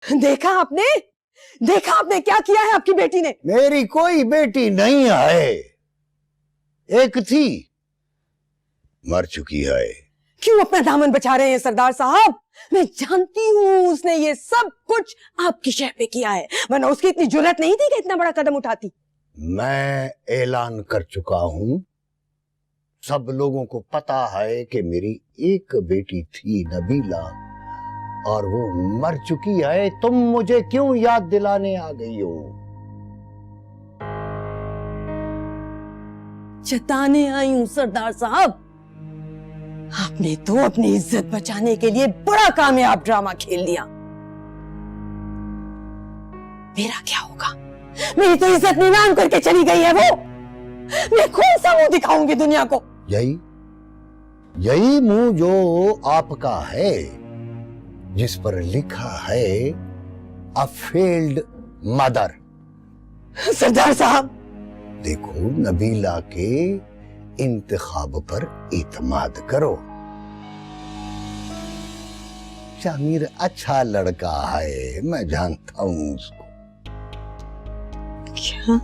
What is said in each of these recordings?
देखा आपने, देखा आपने क्या किया है आपकी बेटी ने? मेरी कोई बेटी नहीं है, एक थी, मर चुकी है। क्यों अपना दामन बचा रहे हैं सरदार साहब? मैं जानती हूँ उसने ये सब कुछ आपकी शह पे किया है, वरना उसकी इतनी जुर्रत नहीं थी कि इतना बड़ा कदम उठाती। मैं ऐलान कर चुका हूं, सब लोगों को पता है कि मेरी एक बेटी थी नबीला, और वो मर चुकी है। तुम मुझे क्यों याद दिलाने आ गई हो? जताने आई हूं सरदार साहब। आपने तो अपनी इज्जत बचाने के लिए बड़ा कामयाब ड्रामा खेल लिया। मेरा क्या होगा? मेरी तो इज्जत नीलाम करके चली गई है वो। मैं कौन सा मुंह दिखाऊंगी दुनिया को? यही मुंह जो आपका है, जिस पर लिखा है अ फेल्ड मदर। सरदार साहब, देखो, नबीला के इंतखाब पर इत्माद करो। शामिर अच्छा लड़का है, मैं जानता हूं उसको। क्या?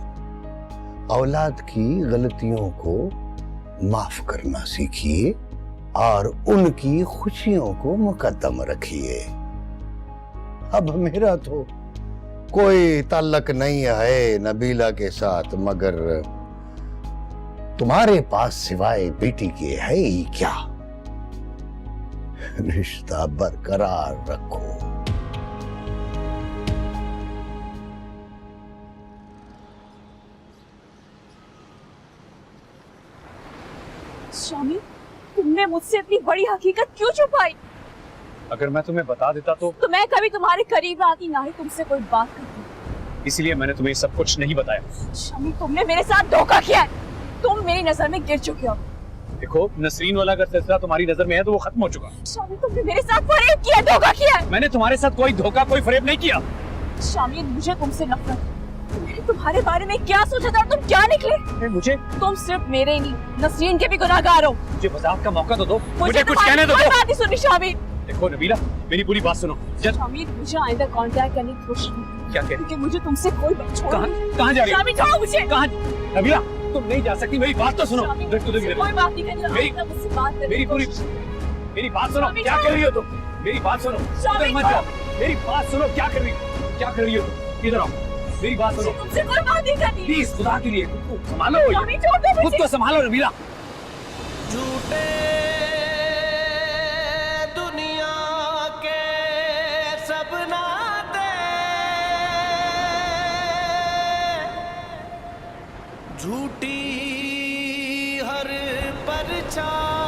औलाद की गलतियों को माफ करना सीखिए और उनकी खुशियों को मुकद्दम रखिए। अब मेरा तो कोई ताल्लुक नहीं है नबीला के साथ, मगर तुम्हारे पास सिवाय बेटी के है ही क्या? रिश्ता बरकरार रखो। स्वामी, तुमने मुझसे इतनी बड़ी हकीकत क्यों छुपाई? अगर मैं तुम्हें बता देता तो मैं कभी तुम्हारे करीब आती, ना ही तुमसे कोई बात करती। इसीलिए मैंने तुम्हें सब कुछ नहीं बताया। स्वामी, तुमने मेरे साथ धोखा किया है। तुम मेरी नजर में गिर चुके हो। देखो, नसरीन वाला अगर सिलसिला तुम्हारी नजर में है तो वो खत्म हो चुका। स्वामी, तुमने मेरे साथ फरेब किया, धोखा किया है। मैंने तुम्हारे साथ कोई धोखा, कोई फरेब नहीं किया। स्वामी, मुझे तुमसे नफरत है। मैंने तुम्हारे बारे में क्या सोचा था, तुम क्या निकले? मुझे तुम सिर्फ मेरे ही नहीं, नसरीन के भी गुनाहगार हो। मुझे वजाहत का मौका तो दो, मुझे कुछ कहने दो। बात नहीं सुनी स्वामी। देखो नबीला, मेरी पूरी बात सुनो। स्वामी, मुझे आइंदा कांटेक्ट करने की कोशिश मत। क्या कह? क्योंकि मुझे तुमसे कोई बात कहाँ जा रही हो? स्वामी, छोड़ो मुझे। कहाँ? नबीला, तुम नहीं जा सकती, मेरी बात तो सुनो। कोई बात नहीं करनी, मुझसे बात करने मेरी की पूरी कोशिश मेरी बात सुनो। क्या कर रही हो तुम? मेरी बात सुनो। स्वामी, मत जाओ। मेरी बात सुनो। क्या कर रही हो? क्या कर रही हो? इधर आओ, मेरी बात सुनो। तुमसे कोई बात नहीं करनी। प्लीज, खुदा के लिए खुद को संभालो। स्वामी, छोड़ दो खुद मुझे। को संभालो नबीला। झूठे दुनिया के सब नाते, झूठी हर परछाई।